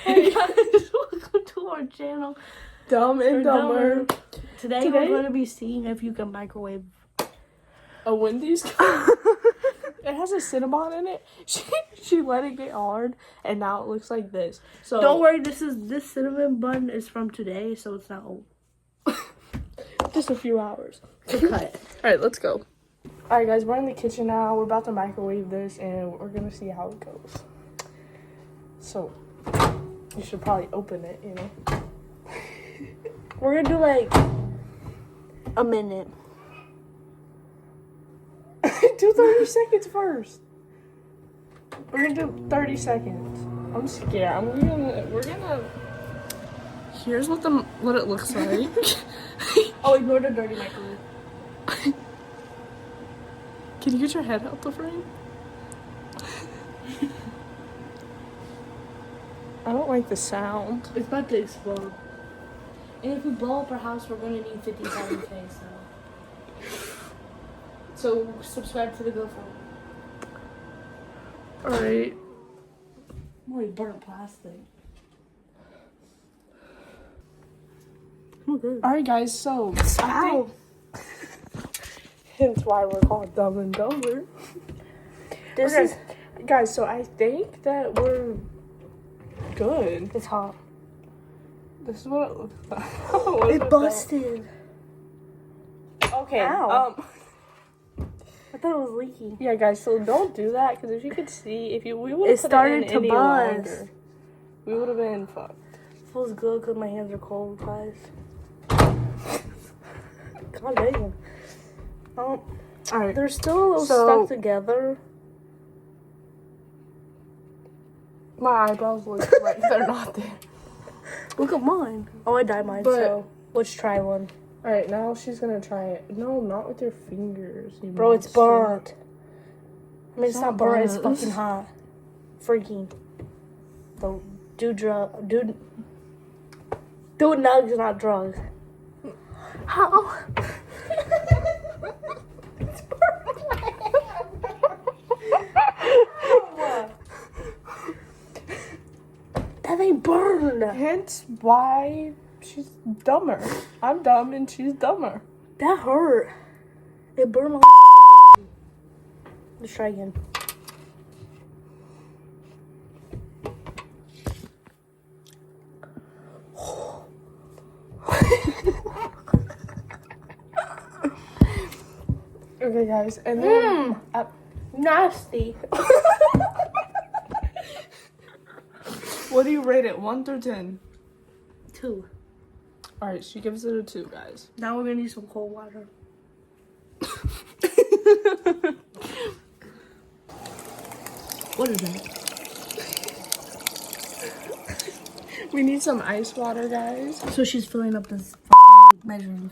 Hey guys, welcome to our channel. Dumb and Dumber. Today we're going to be seeing if you can microwave A Wendy's. It has a Cinnabon in it. She let it get hard, and now it looks like this. So Don't worry, this cinnamon bun is from today, so it's not old. just a few hours. So cut. All right, let's go. All right, guys, we're in the kitchen now. We're about to microwave this, and we're gonna see how it goes. So you should probably open it, you know. We're gonna do like a minute. Do 30 seconds first. We're gonna do 30 seconds. I'm scared. We're gonna. Here's what it looks like. Oh, ignore the dirty microwave. Can you get your head out the frame? I don't like the sound. It's about to explode. And if we blow up our house, we're gonna need 50,000K. So subscribe to the GoFundMe. All right. More burnt plastic. Oh, good. All right, guys. So Ow. hence why we're called Dumb and Dumber. This Okay, is. guys. So I think that we're good. It's hot. This is what it looks like. What is It busted. Okay. Ow. I thought it was leaky. Yeah, guys. So don't do that, because if you could see, we would have It started to any buzz. longer, we would have been fucked. Feels good because my hands are cold, guys. God dang. All right. They're still a little So- stuck together. My eyebrows look like they're not there. Look at mine. Oh, I dyed mine, But- so let's try one. All right, now she's gonna try it. No, not with your fingers. You Bro, it's monster. burnt. I mean, it's It's not not burnt, it's burnt. fucking hot. Freaking. Do nugs, not drugs. How? It's burnt. That ain't burned. Hence why she's dumber. I'm dumb and she's dumber. That hurt. It burned my fucking baby. Let's try again. Okay, guys, and then Nasty. what do you rate it? 1 through 10. 2. All right, she gives it a 2, guys. Now we're gonna need some cold water. What is that? We need some ice water, guys. So she's filling up this fucking measuring cup.